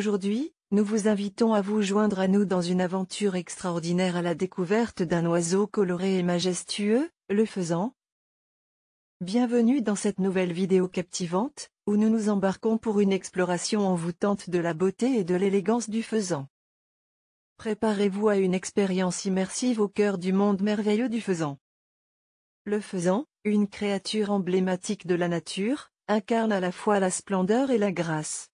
Aujourd'hui, nous vous invitons à vous joindre à nous dans une aventure extraordinaire à la découverte d'un oiseau coloré et majestueux, le faisan. Bienvenue dans cette nouvelle vidéo captivante, où nous nous embarquons pour une exploration envoûtante de la beauté et de l'élégance du faisan. Préparez-vous à une expérience immersive au cœur du monde merveilleux du faisan. Le faisan, une créature emblématique de la nature, incarne à la fois la splendeur et la grâce.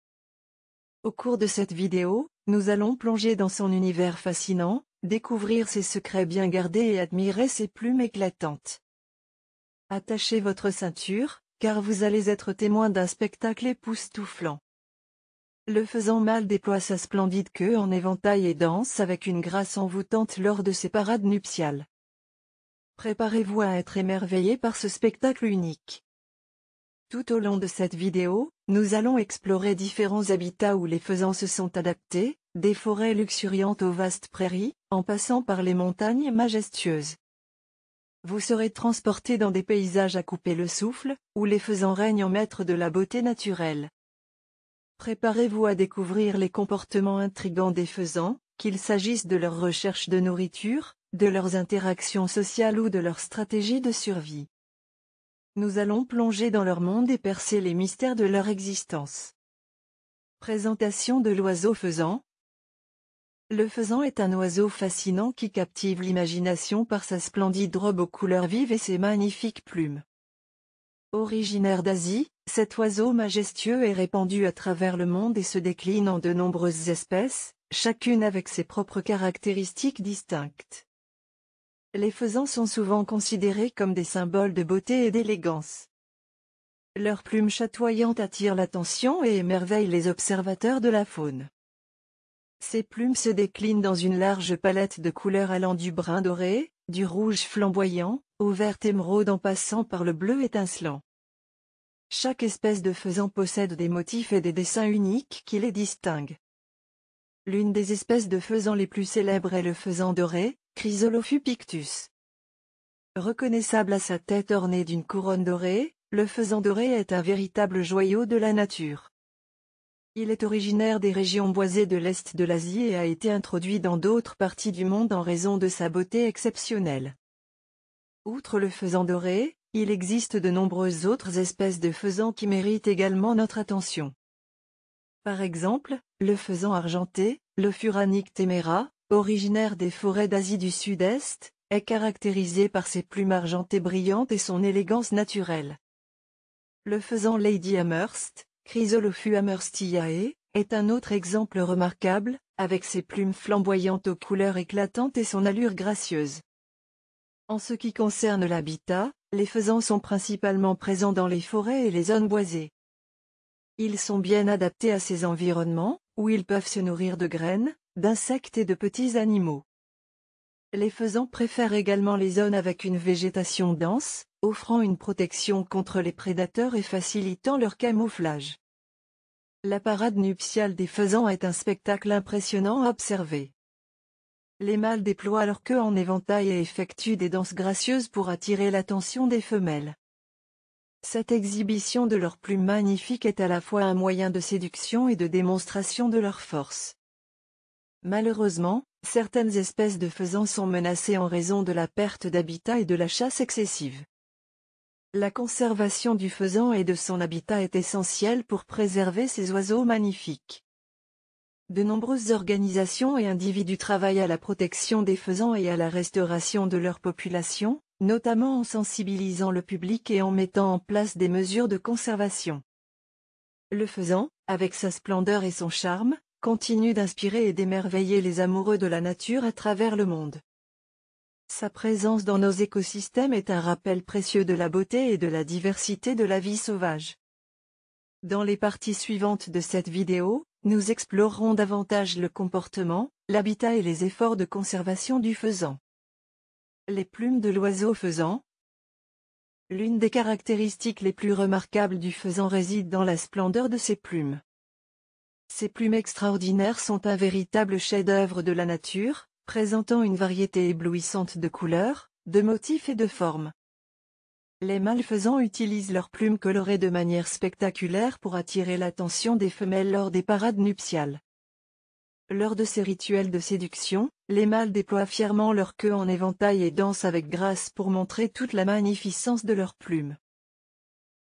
Au cours de cette vidéo, nous allons plonger dans son univers fascinant, découvrir ses secrets bien gardés et admirer ses plumes éclatantes. Attachez votre ceinture, car vous allez être témoin d'un spectacle époustouflant. Le faisan mâle déploie sa splendide queue en éventail et danse avec une grâce envoûtante lors de ses parades nuptiales. Préparez-vous à être émerveillé par ce spectacle unique. Tout au long de cette vidéo, nous allons explorer différents habitats où les faisans se sont adaptés, des forêts luxuriantes aux vastes prairies, en passant par les montagnes majestueuses. Vous serez transporté dans des paysages à couper le souffle, où les faisans règnent en maîtres de la beauté naturelle. Préparez-vous à découvrir les comportements intrigants des faisans, qu'il s'agisse de leur recherche de nourriture, de leurs interactions sociales ou de leur stratégie de survie. Nous allons plonger dans leur monde et percer les mystères de leur existence. Présentation de l'oiseau faisan. Le faisan est un oiseau fascinant qui captive l'imagination par sa splendide robe aux couleurs vives et ses magnifiques plumes. Originaire d'Asie, cet oiseau majestueux est répandu à travers le monde et se décline en de nombreuses espèces, chacune avec ses propres caractéristiques distinctes. Les faisans sont souvent considérés comme des symboles de beauté et d'élégance. Leurs plumes chatoyantes attirent l'attention et émerveillent les observateurs de la faune. Ces plumes se déclinent dans une large palette de couleurs allant du brun doré, du rouge flamboyant, au vert émeraude en passant par le bleu étincelant. Chaque espèce de faisan possède des motifs et des dessins uniques qui les distinguent. L'une des espèces de faisans les plus célèbres est le faisan doré, Chrysolophus pictus. Reconnaissable à sa tête ornée d'une couronne dorée, le faisan doré est un véritable joyau de la nature. Il est originaire des régions boisées de l'Est de l'Asie et a été introduit dans d'autres parties du monde en raison de sa beauté exceptionnelle. Outre le faisan doré, il existe de nombreuses autres espèces de faisans qui méritent également notre attention. Par exemple, le faisan argenté, le Phuranique temera, originaire des forêts d'Asie du Sud-Est, est caractérisé par ses plumes argentées brillantes et son élégance naturelle. Le faisan Lady Amherst, Chrysolophus amherstiae, est un autre exemple remarquable, avec ses plumes flamboyantes aux couleurs éclatantes et son allure gracieuse. En ce qui concerne l'habitat, les faisans sont principalement présents dans les forêts et les zones boisées. Ils sont bien adaptés à ces environnements, où ils peuvent se nourrir de graines, d'insectes et de petits animaux. Les faisans préfèrent également les zones avec une végétation dense, offrant une protection contre les prédateurs et facilitant leur camouflage. La parade nuptiale des faisans est un spectacle impressionnant à observer. Les mâles déploient leur queue en éventail et effectuent des danses gracieuses pour attirer l'attention des femelles. Cette exhibition de leurs plumes magnifiques est à la fois un moyen de séduction et de démonstration de leur force. Malheureusement, certaines espèces de faisans sont menacées en raison de la perte d'habitat et de la chasse excessive. La conservation du faisan et de son habitat est essentielle pour préserver ces oiseaux magnifiques. De nombreuses organisations et individus travaillent à la protection des faisans et à la restauration de leur population, notamment en sensibilisant le public et en mettant en place des mesures de conservation. Le faisan, avec sa splendeur et son charme, continue d'inspirer et d'émerveiller les amoureux de la nature à travers le monde. Sa présence dans nos écosystèmes est un rappel précieux de la beauté et de la diversité de la vie sauvage. Dans les parties suivantes de cette vidéo, nous explorerons davantage le comportement, l'habitat et les efforts de conservation du faisan. Les plumes de l'oiseau faisan. L'une des caractéristiques les plus remarquables du faisan réside dans la splendeur de ses plumes. Ces plumes extraordinaires sont un véritable chef-d'œuvre de la nature, présentant une variété éblouissante de couleurs, de motifs et de formes. Les mâles faisans utilisent leurs plumes colorées de manière spectaculaire pour attirer l'attention des femelles lors des parades nuptiales. Lors de ces rituels de séduction, les mâles déploient fièrement leur queue en éventail et dansent avec grâce pour montrer toute la magnificence de leurs plumes.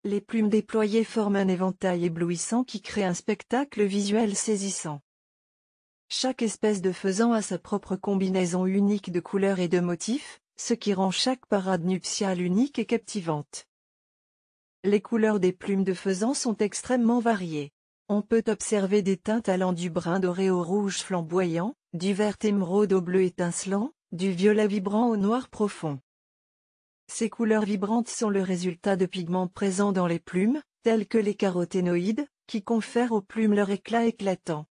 Les plumes déployées forment un éventail éblouissant qui crée un spectacle visuel saisissant. Chaque espèce de faisan a sa propre combinaison unique de couleurs et de motifs, ce qui rend chaque parade nuptiale unique et captivante. Les couleurs des plumes de faisan sont extrêmement variées. On peut observer des teintes allant du brun doré au rouge flamboyant, du vert émeraude au bleu étincelant, du violet vibrant au noir profond. Ces couleurs vibrantes sont le résultat de pigments présents dans les plumes, tels que les caroténoïdes, qui confèrent aux plumes leur éclat éclatant.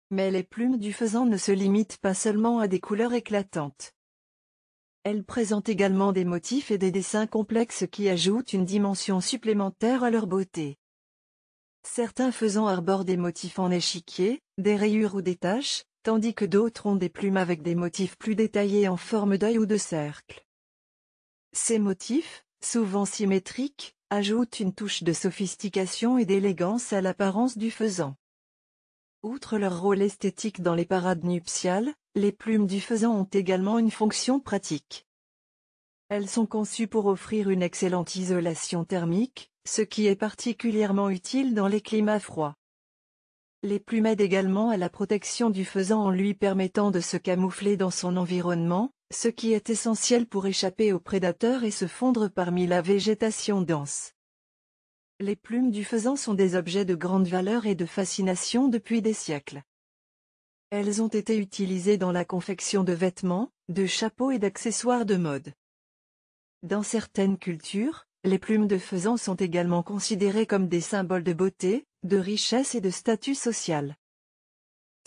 Mais les plumes du faisan ne se limitent pas seulement à des couleurs éclatantes. Elles présentent également des motifs et des dessins complexes qui ajoutent une dimension supplémentaire à leur beauté. Certains faisans arborent des motifs en échiquier, des rayures ou des taches, tandis que d'autres ont des plumes avec des motifs plus détaillés en forme d'œil ou de cercle. Ces motifs, souvent symétriques, ajoutent une touche de sophistication et d'élégance à l'apparence du faisan. Outre leur rôle esthétique dans les parades nuptiales, les plumes du faisan ont également une fonction pratique. Elles sont conçues pour offrir une excellente isolation thermique, ce qui est particulièrement utile dans les climats froids. Les plumes aident également à la protection du faisan en lui permettant de se camoufler dans son environnement, ce qui est essentiel pour échapper aux prédateurs et se fondre parmi la végétation dense. Les plumes du faisan sont des objets de grande valeur et de fascination depuis des siècles. Elles ont été utilisées dans la confection de vêtements, de chapeaux et d'accessoires de mode. Dans certaines cultures, les plumes de faisan sont également considérées comme des symboles de beauté, de richesse et de statut social.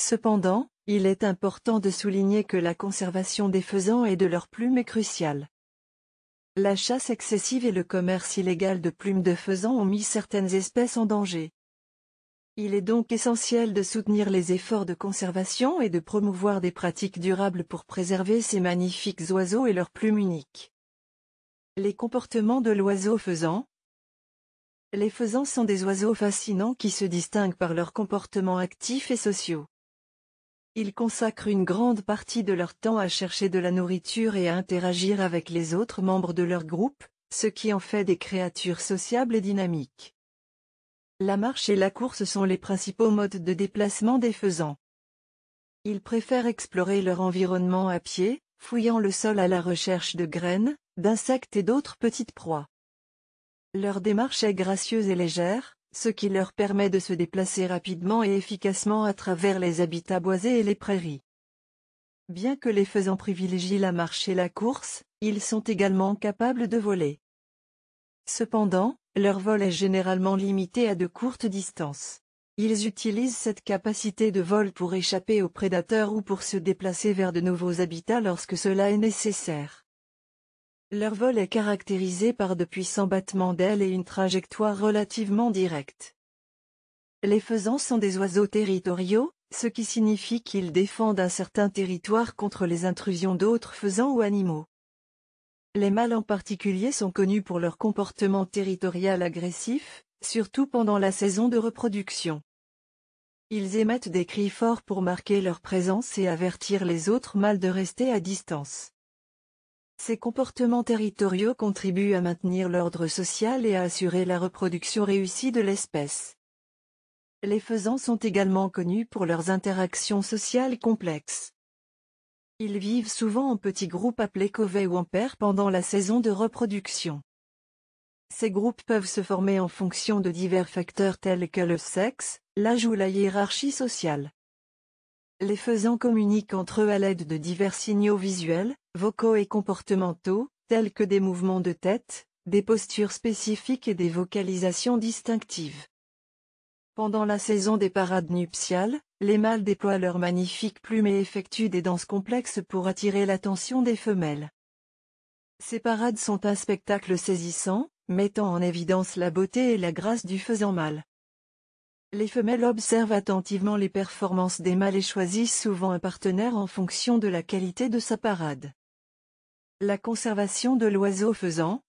Cependant, il est important de souligner que la conservation des faisans et de leurs plumes est cruciale. La chasse excessive et le commerce illégal de plumes de faisan ont mis certaines espèces en danger. Il est donc essentiel de soutenir les efforts de conservation et de promouvoir des pratiques durables pour préserver ces magnifiques oiseaux et leurs plumes uniques. Les comportements de l'oiseau faisan. Les faisans sont des oiseaux fascinants qui se distinguent par leurs comportements actifs et sociaux. Ils consacrent une grande partie de leur temps à chercher de la nourriture et à interagir avec les autres membres de leur groupe, ce qui en fait des créatures sociables et dynamiques. La marche et la course sont les principaux modes de déplacement des faisans. Ils préfèrent explorer leur environnement à pied, fouillant le sol à la recherche de graines, d'insectes et d'autres petites proies. Leur démarche est gracieuse et légère, ce qui leur permet de se déplacer rapidement et efficacement à travers les habitats boisés et les prairies. Bien que les faisans privilégient la marche et la course, ils sont également capables de voler. Cependant, leur vol est généralement limité à de courtes distances. Ils utilisent cette capacité de vol pour échapper aux prédateurs ou pour se déplacer vers de nouveaux habitats lorsque cela est nécessaire. Leur vol est caractérisé par de puissants battements d'ailes et une trajectoire relativement directe. Les faisans sont des oiseaux territoriaux, ce qui signifie qu'ils défendent un certain territoire contre les intrusions d'autres faisans ou animaux. Les mâles en particulier sont connus pour leur comportement territorial agressif, surtout pendant la saison de reproduction. Ils émettent des cris forts pour marquer leur présence et avertir les autres mâles de rester à distance. Ces comportements territoriaux contribuent à maintenir l'ordre social et à assurer la reproduction réussie de l'espèce. Les faisans sont également connus pour leurs interactions sociales complexes. Ils vivent souvent en petits groupes appelés covées ou en paires pendant la saison de reproduction. Ces groupes peuvent se former en fonction de divers facteurs tels que le sexe, l'âge ou la hiérarchie sociale. Les faisans communiquent entre eux à l'aide de divers signaux visuels, vocaux et comportementaux, tels que des mouvements de tête, des postures spécifiques et des vocalisations distinctives. Pendant la saison des parades nuptiales, les mâles déploient leurs magnifiques plumes et effectuent des danses complexes pour attirer l'attention des femelles. Ces parades sont un spectacle saisissant, mettant en évidence la beauté et la grâce du faisan mâle. Les femelles observent attentivement les performances des mâles et choisissent souvent un partenaire en fonction de la qualité de sa parade. La conservation de l'oiseau faisan.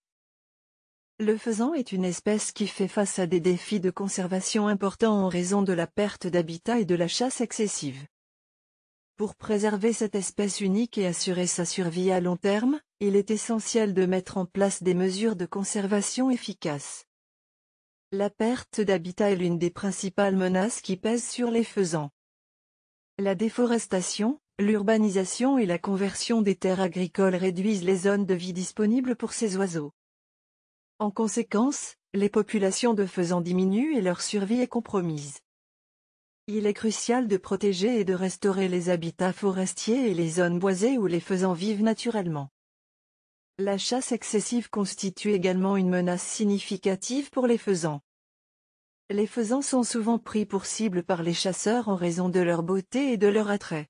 Le faisan est une espèce qui fait face à des défis de conservation importants en raison de la perte d'habitat et de la chasse excessive. Pour préserver cette espèce unique et assurer sa survie à long terme, il est essentiel de mettre en place des mesures de conservation efficaces. La perte d'habitat est l'une des principales menaces qui pèsent sur les faisans. La déforestation, l'urbanisation et la conversion des terres agricoles réduisent les zones de vie disponibles pour ces oiseaux. En conséquence, les populations de faisans diminuent et leur survie est compromise. Il est crucial de protéger et de restaurer les habitats forestiers et les zones boisées où les faisans vivent naturellement. La chasse excessive constitue également une menace significative pour les faisans. Les faisans sont souvent pris pour cible par les chasseurs en raison de leur beauté et de leur attrait.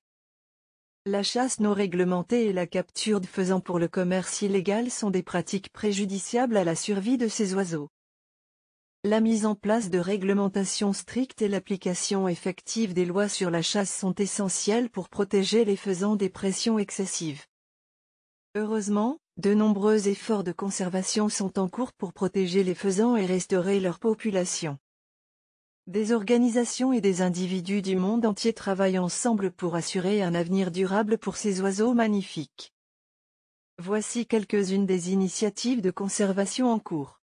La chasse non réglementée et la capture de faisans pour le commerce illégal sont des pratiques préjudiciables à la survie de ces oiseaux. La mise en place de réglementations strictes et l'application effective des lois sur la chasse sont essentielles pour protéger les faisans des pressions excessives. Heureusement, de nombreux efforts de conservation sont en cours pour protéger les faisans et restaurer leur population. Des organisations et des individus du monde entier travaillent ensemble pour assurer un avenir durable pour ces oiseaux magnifiques. Voici quelques-unes des initiatives de conservation en cours.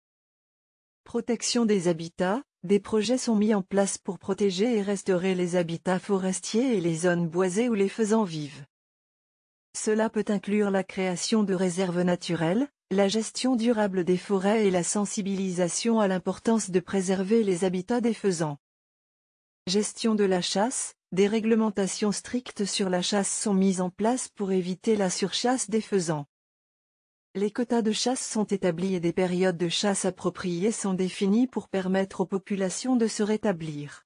Protection des habitats, des projets sont mis en place pour protéger et restaurer les habitats forestiers et les zones boisées où les faisans vivent. Cela peut inclure la création de réserves naturelles, la gestion durable des forêts et la sensibilisation à l'importance de préserver les habitats des faisans. Gestion de la chasse, des réglementations strictes sur la chasse sont mises en place pour éviter la surchasse des faisans. Les quotas de chasse sont établis et des périodes de chasse appropriées sont définies pour permettre aux populations de se rétablir.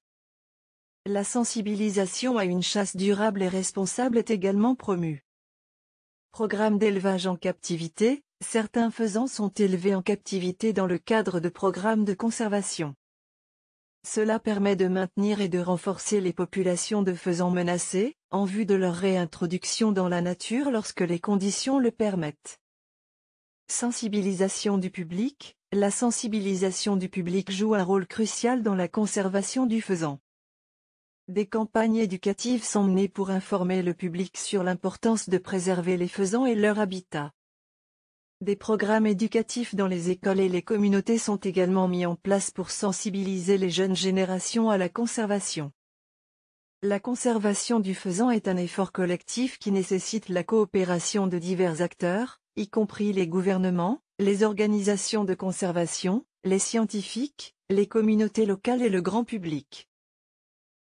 La sensibilisation à une chasse durable et responsable est également promue. Programme d'élevage en captivité, certains faisans sont élevés en captivité dans le cadre de programmes de conservation. Cela permet de maintenir et de renforcer les populations de faisans menacés, en vue de leur réintroduction dans la nature lorsque les conditions le permettent. Sensibilisation du public, la sensibilisation du public joue un rôle crucial dans la conservation du faisan. Des campagnes éducatives sont menées pour informer le public sur l'importance de préserver les faisans et leur habitat. Des programmes éducatifs dans les écoles et les communautés sont également mis en place pour sensibiliser les jeunes générations à la conservation. La conservation du faisan est un effort collectif qui nécessite la coopération de divers acteurs, y compris les gouvernements, les organisations de conservation, les scientifiques, les communautés locales et le grand public.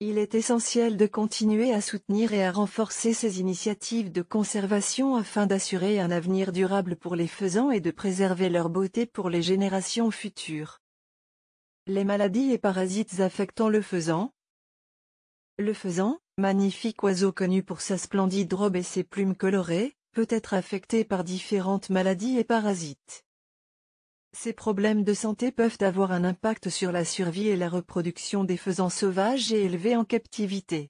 Il est essentiel de continuer à soutenir et à renforcer ces initiatives de conservation afin d'assurer un avenir durable pour les faisans et de préserver leur beauté pour les générations futures. Les maladies et parasites affectant le faisan. Le faisan, magnifique oiseau connu pour sa splendide robe et ses plumes colorées, peut être affecté par différentes maladies et parasites. Ces problèmes de santé peuvent avoir un impact sur la survie et la reproduction des faisans sauvages et élevés en captivité.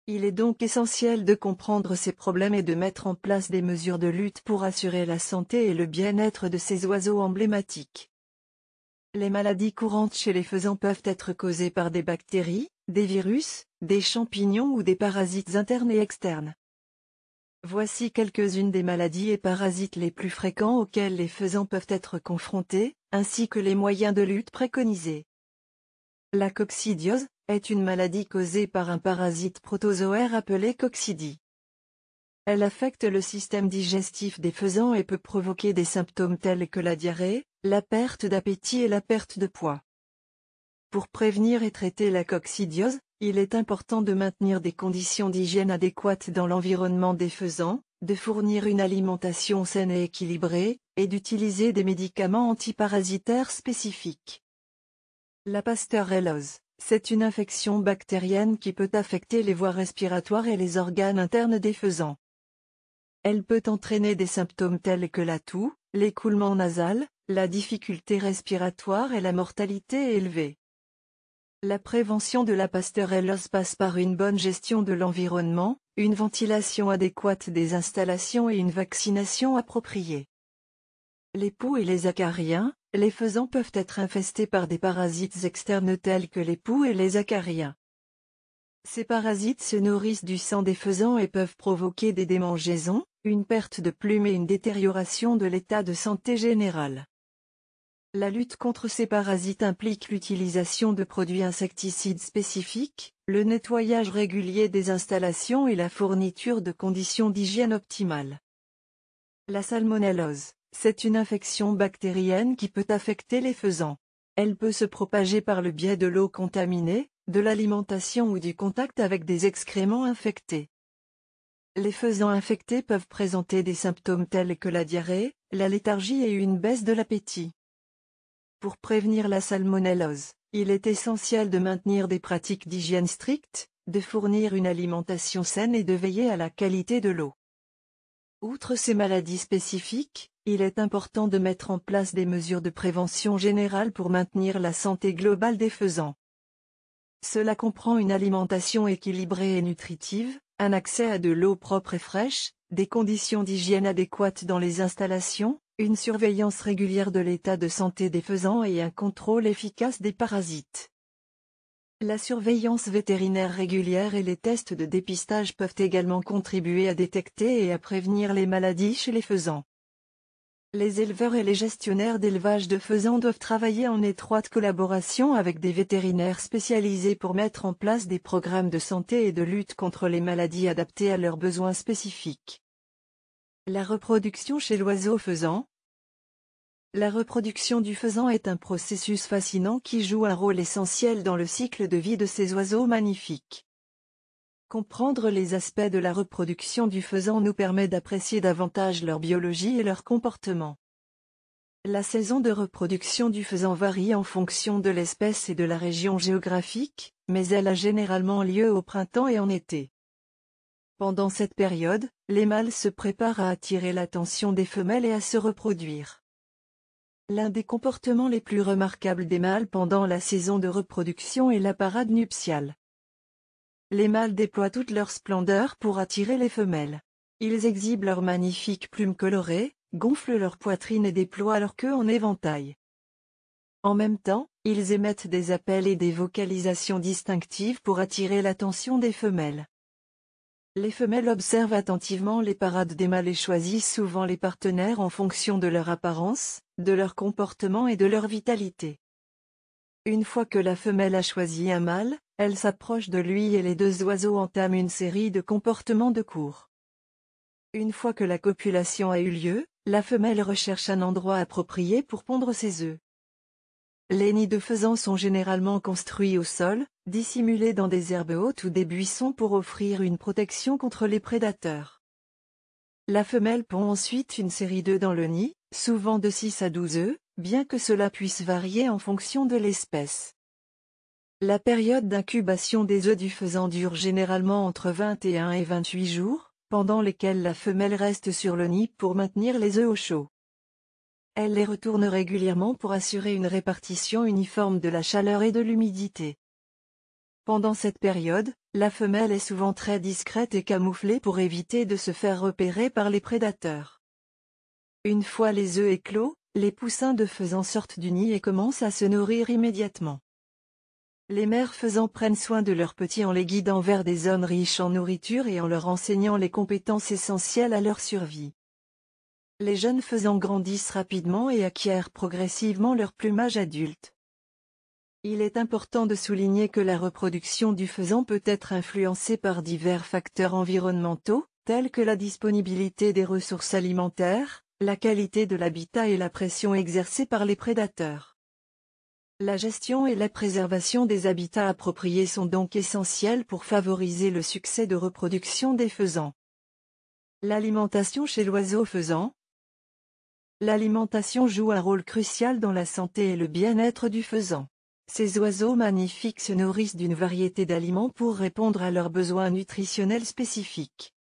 Il est donc essentiel de comprendre ces problèmes et de mettre en place des mesures de lutte pour assurer la santé et le bien-être de ces oiseaux emblématiques. Les maladies courantes chez les faisans peuvent être causées par des bactéries, des virus, des champignons ou des parasites internes et externes. Voici quelques-unes des maladies et parasites les plus fréquents auxquels les faisans peuvent être confrontés, ainsi que les moyens de lutte préconisés. La coccidiose est une maladie causée par un parasite protozoaire appelé coccidie. Elle affecte le système digestif des faisans et peut provoquer des symptômes tels que la diarrhée, la perte d'appétit et la perte de poids. Pour prévenir et traiter la coccidiose, il est important de maintenir des conditions d'hygiène adéquates dans l'environnement des faisans, de fournir une alimentation saine et équilibrée, et d'utiliser des médicaments antiparasitaires spécifiques. La pasteurellose, c'est une infection bactérienne qui peut affecter les voies respiratoires et les organes internes des faisans. Elle peut entraîner des symptômes tels que la toux, l'écoulement nasal, la difficulté respiratoire et la mortalité élevée. La prévention de la pasteurellose passe par une bonne gestion de l'environnement, une ventilation adéquate des installations et une vaccination appropriée. Les poux et les acariens, les faisans peuvent être infestés par des parasites externes tels que les poux et les acariens. Ces parasites se nourrissent du sang des faisans et peuvent provoquer des démangeaisons, une perte de plumes et une détérioration de l'état de santé général. La lutte contre ces parasites implique l'utilisation de produits insecticides spécifiques, le nettoyage régulier des installations et la fourniture de conditions d'hygiène optimales. La salmonellose, c'est une infection bactérienne qui peut affecter les faisans. Elle peut se propager par le biais de l'eau contaminée, de l'alimentation ou du contact avec des excréments infectés. Les faisans infectés peuvent présenter des symptômes tels que la diarrhée, la léthargie et une baisse de l'appétit. Pour prévenir la salmonellose, il est essentiel de maintenir des pratiques d'hygiène strictes, de fournir une alimentation saine et de veiller à la qualité de l'eau. Outre ces maladies spécifiques, il est important de mettre en place des mesures de prévention générale pour maintenir la santé globale des faisans. Cela comprend une alimentation équilibrée et nutritive, un accès à de l'eau propre et fraîche, des conditions d'hygiène adéquates dans les installations, une surveillance régulière de l'état de santé des faisans et un contrôle efficace des parasites. La surveillance vétérinaire régulière et les tests de dépistage peuvent également contribuer à détecter et à prévenir les maladies chez les faisans. Les éleveurs et les gestionnaires d'élevage de faisans doivent travailler en étroite collaboration avec des vétérinaires spécialisés pour mettre en place des programmes de santé et de lutte contre les maladies adaptés à leurs besoins spécifiques. La reproduction chez l'oiseau faisan. La reproduction du faisan est un processus fascinant qui joue un rôle essentiel dans le cycle de vie de ces oiseaux magnifiques. Comprendre les aspects de la reproduction du faisan nous permet d'apprécier davantage leur biologie et leur comportement. La saison de reproduction du faisan varie en fonction de l'espèce et de la région géographique, mais elle a généralement lieu au printemps et en été. Pendant cette période, les mâles se préparent à attirer l'attention des femelles et à se reproduire. L'un des comportements les plus remarquables des mâles pendant la saison de reproduction est la parade nuptiale. Les mâles déploient toute leur splendeur pour attirer les femelles. Ils exhibent leurs magnifiques plumes colorées, gonflent leur poitrine et déploient leur queue en éventail. En même temps, ils émettent des appels et des vocalisations distinctives pour attirer l'attention des femelles. Les femelles observent attentivement les parades des mâles et choisissent souvent les partenaires en fonction de leur apparence, de leur comportement et de leur vitalité. Une fois que la femelle a choisi un mâle, elle s'approche de lui et les deux oiseaux entament une série de comportements de cour. Une fois que la copulation a eu lieu, la femelle recherche un endroit approprié pour pondre ses œufs. Les nids de faisans sont généralement construits au sol, dissimulés dans des herbes hautes ou des buissons pour offrir une protection contre les prédateurs. La femelle pond ensuite une série d'œufs dans le nid, souvent de 6 à 12 œufs, bien que cela puisse varier en fonction de l'espèce. La période d'incubation des œufs du faisan dure généralement entre 21 et 28 jours, pendant lesquels la femelle reste sur le nid pour maintenir les œufs au chaud. Elle les retourne régulièrement pour assurer une répartition uniforme de la chaleur et de l'humidité. Pendant cette période, la femelle est souvent très discrète et camouflée pour éviter de se faire repérer par les prédateurs. Une fois les œufs éclos, les poussins de faisans sortent du nid et commencent à se nourrir immédiatement. Les mères faisans prennent soin de leurs petits en les guidant vers des zones riches en nourriture et en leur enseignant les compétences essentielles à leur survie. Les jeunes faisans grandissent rapidement et acquièrent progressivement leur plumage adulte. Il est important de souligner que la reproduction du faisan peut être influencée par divers facteurs environnementaux, tels que la disponibilité des ressources alimentaires, la qualité de l'habitat et la pression exercée par les prédateurs. La gestion et la préservation des habitats appropriés sont donc essentielles pour favoriser le succès de reproduction des faisans. L'alimentation chez l'oiseau faisan. L'alimentation joue un rôle crucial dans la santé et le bien-être du faisan. Ces oiseaux magnifiques se nourrissent d'une variété d'aliments pour répondre à leurs besoins nutritionnels spécifiques.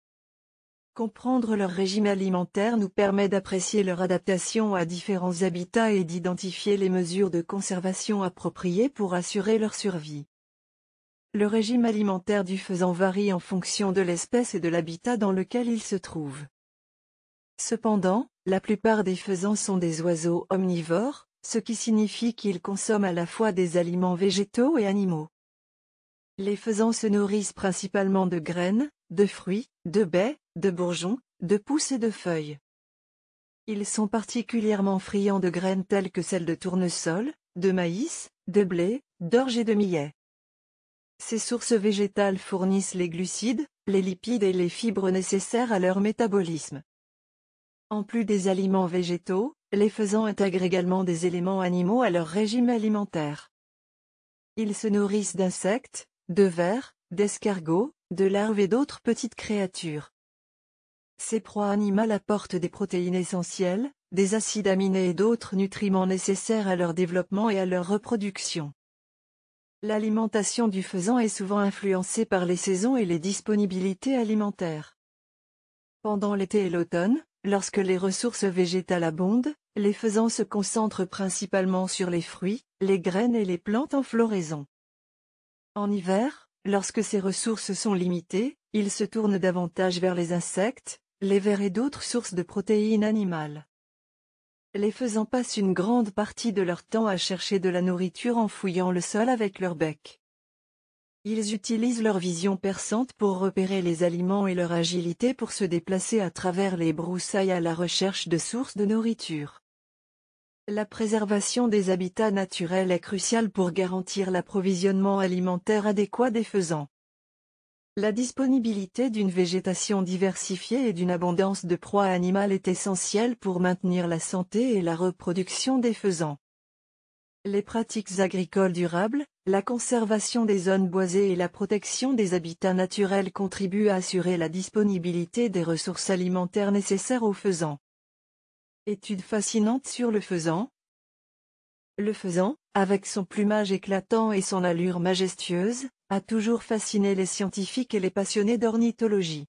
Comprendre leur régime alimentaire nous permet d'apprécier leur adaptation à différents habitats et d'identifier les mesures de conservation appropriées pour assurer leur survie. Le régime alimentaire du faisan varie en fonction de l'espèce et de l'habitat dans lequel il se trouve. Cependant, la plupart des faisans sont des oiseaux omnivores, ce qui signifie qu'ils consomment à la fois des aliments végétaux et animaux. Les faisans se nourrissent principalement de graines, de fruits, de baies, de bourgeons, de pousses et de feuilles. Ils sont particulièrement friands de graines telles que celles de tournesol, de maïs, de blé, d'orge et de millet. Ces sources végétales fournissent les glucides, les lipides et les fibres nécessaires à leur métabolisme. En plus des aliments végétaux, les faisans intègrent également des éléments animaux à leur régime alimentaire. Ils se nourrissent d'insectes, de vers, d'escargots, de larves et d'autres petites créatures. Ces proies animales apportent des protéines essentielles, des acides aminés et d'autres nutriments nécessaires à leur développement et à leur reproduction. L'alimentation du faisan est souvent influencée par les saisons et les disponibilités alimentaires. Pendant l'été et l'automne, lorsque les ressources végétales abondent, les faisans se concentrent principalement sur les fruits, les graines et les plantes en floraison. En hiver, lorsque ces ressources sont limitées, ils se tournent davantage vers les insectes, les vers et d'autres sources de protéines animales. Les faisans passent une grande partie de leur temps à chercher de la nourriture en fouillant le sol avec leur bec. Ils utilisent leur vision perçante pour repérer les aliments et leur agilité pour se déplacer à travers les broussailles à la recherche de sources de nourriture. La préservation des habitats naturels est cruciale pour garantir l'approvisionnement alimentaire adéquat des faisans. La disponibilité d'une végétation diversifiée et d'une abondance de proies animales est essentielle pour maintenir la santé et la reproduction des faisans. Les pratiques agricoles durables, la conservation des zones boisées et la protection des habitats naturels contribuent à assurer la disponibilité des ressources alimentaires nécessaires aux faisans. Étude fascinante sur le faisan. Le faisan, avec son plumage éclatant et son allure majestueuse, a toujours fasciné les scientifiques et les passionnés d'ornithologie.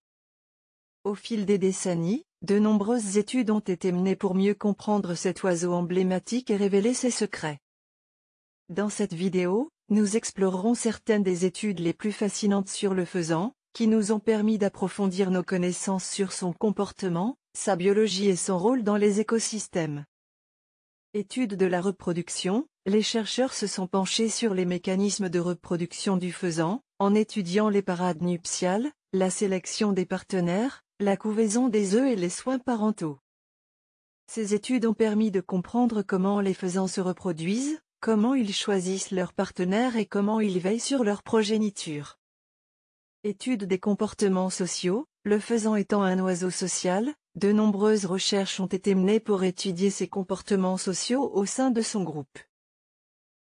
Au fil des décennies, de nombreuses études ont été menées pour mieux comprendre cet oiseau emblématique et révéler ses secrets. Dans cette vidéo, nous explorerons certaines des études les plus fascinantes sur le faisan, qui nous ont permis d'approfondir nos connaissances sur son comportement, sa biologie et son rôle dans les écosystèmes. Étude de la reproduction, les chercheurs se sont penchés sur les mécanismes de reproduction du faisan, en étudiant les parades nuptiales, la sélection des partenaires, la couvaison des œufs et les soins parentaux. Ces études ont permis de comprendre comment les faisans se reproduisent, comment ils choisissent leurs partenaires et comment ils veillent sur leur progéniture. Étude des comportements sociaux, le faisan étant un oiseau social, de nombreuses recherches ont été menées pour étudier ses comportements sociaux au sein de son groupe.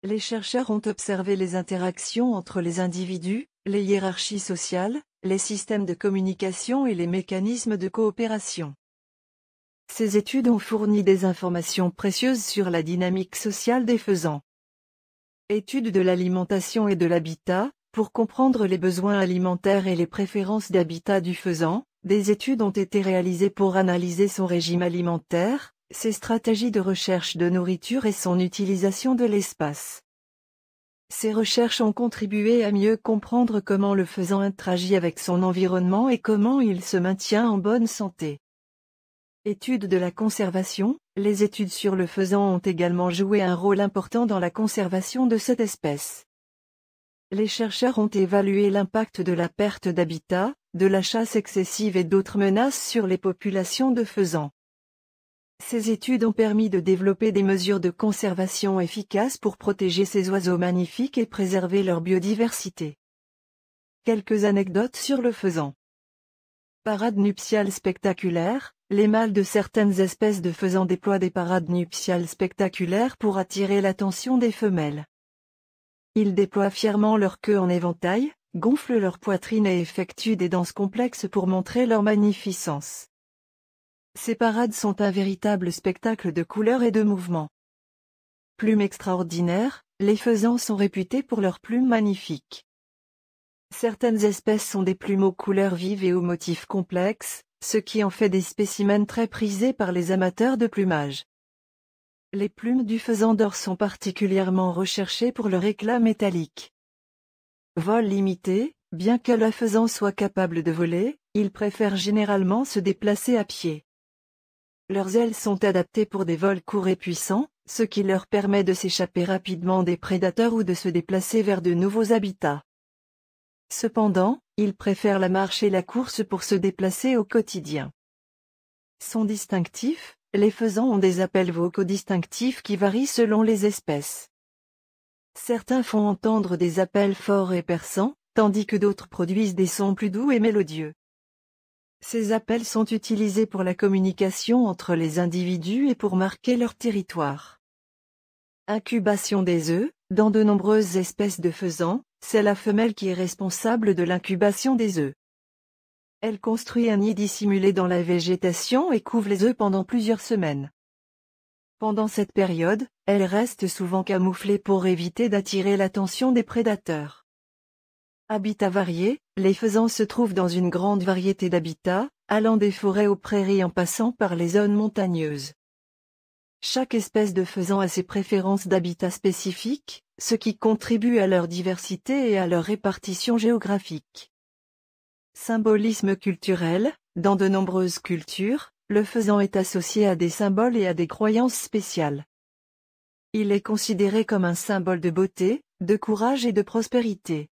Les chercheurs ont observé les interactions entre les individus, les hiérarchies sociales, les systèmes de communication et les mécanismes de coopération. Ces études ont fourni des informations précieuses sur la dynamique sociale des faisans. Étude de l'alimentation et de l'habitat, pour comprendre les besoins alimentaires et les préférences d'habitat du faisan, des études ont été réalisées pour analyser son régime alimentaire, ses stratégies de recherche de nourriture et son utilisation de l'espace. Ces recherches ont contribué à mieux comprendre comment le faisan interagit avec son environnement et comment il se maintient en bonne santé. Étude de la conservation, les études sur le faisan ont également joué un rôle important dans la conservation de cette espèce. Les chercheurs ont évalué l'impact de la perte d'habitat, de la chasse excessive et d'autres menaces sur les populations de faisans. Ces études ont permis de développer des mesures de conservation efficaces pour protéger ces oiseaux magnifiques et préserver leur biodiversité. Quelques anecdotes sur le faisan. Parade nuptiale spectaculaire, les mâles de certaines espèces de faisans déploient des parades nuptiales spectaculaires pour attirer l'attention des femelles. Ils déploient fièrement leur queue en éventail, gonflent leur poitrine et effectuent des danses complexes pour montrer leur magnificence. Ces parades sont un véritable spectacle de couleurs et de mouvements. Plumes extraordinaires, les faisans sont réputés pour leurs plumes magnifiques. Certaines espèces sont des plumes aux couleurs vives et aux motifs complexes, ce qui en fait des spécimens très prisés par les amateurs de plumage. Les plumes du faisan d'or sont particulièrement recherchées pour leur éclat métallique. Vol limité, bien que le faisan soit capable de voler, il préfère généralement se déplacer à pied. Leurs ailes sont adaptées pour des vols courts et puissants, ce qui leur permet de s'échapper rapidement des prédateurs ou de se déplacer vers de nouveaux habitats. Cependant, ils préfèrent la marche et la course pour se déplacer au quotidien. Sont distinctifs, les faisans ont des appels vocaux distinctifs qui varient selon les espèces. Certains font entendre des appels forts et perçants, tandis que d'autres produisent des sons plus doux et mélodieux. Ces appels sont utilisés pour la communication entre les individus et pour marquer leur territoire. Incubation des œufs. Dans de nombreuses espèces de faisans, c'est la femelle qui est responsable de l'incubation des œufs. Elle construit un nid dissimulé dans la végétation et couve les œufs pendant plusieurs semaines. Pendant cette période, elle reste souvent camouflée pour éviter d'attirer l'attention des prédateurs. Habitat varié, les faisans se trouvent dans une grande variété d'habitats, allant des forêts aux prairies en passant par les zones montagneuses. Chaque espèce de faisan a ses préférences d'habitat spécifiques, ce qui contribue à leur diversité et à leur répartition géographique. Symbolisme culturel. Dans de nombreuses cultures, le faisan est associé à des symboles et à des croyances spéciales. Il est considéré comme un symbole de beauté, de courage et de prospérité.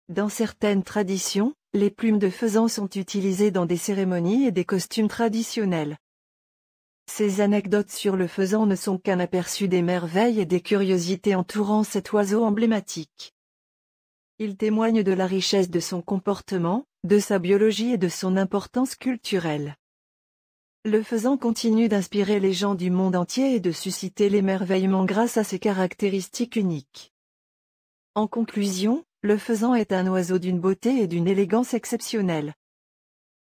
Dans certaines traditions, les plumes de faisan sont utilisées dans des cérémonies et des costumes traditionnels. Ces anecdotes sur le faisan ne sont qu'un aperçu des merveilles et des curiosités entourant cet oiseau emblématique. Il témoigne de la richesse de son comportement, de sa biologie et de son importance culturelle. Le faisan continue d'inspirer les gens du monde entier et de susciter l'émerveillement grâce à ses caractéristiques uniques. En conclusion, le faisan est un oiseau d'une beauté et d'une élégance exceptionnelle.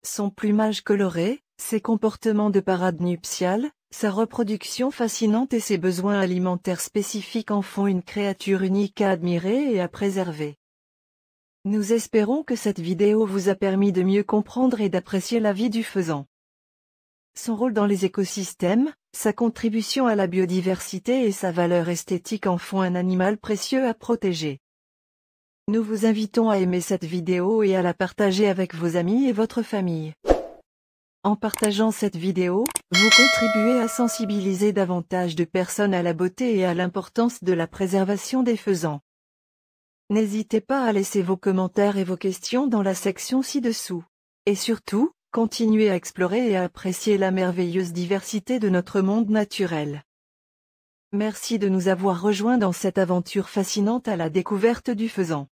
Son plumage coloré, ses comportements de parade nuptiale, sa reproduction fascinante et ses besoins alimentaires spécifiques en font une créature unique à admirer et à préserver. Nous espérons que cette vidéo vous a permis de mieux comprendre et d'apprécier la vie du faisan. Son rôle dans les écosystèmes, sa contribution à la biodiversité et sa valeur esthétique en font un animal précieux à protéger. Nous vous invitons à aimer cette vidéo et à la partager avec vos amis et votre famille. En partageant cette vidéo, vous contribuez à sensibiliser davantage de personnes à la beauté et à l'importance de la préservation des faisans. N'hésitez pas à laisser vos commentaires et vos questions dans la section ci-dessous. Et surtout, continuez à explorer et à apprécier la merveilleuse diversité de notre monde naturel. Merci de nous avoir rejoints dans cette aventure fascinante à la découverte du faisan.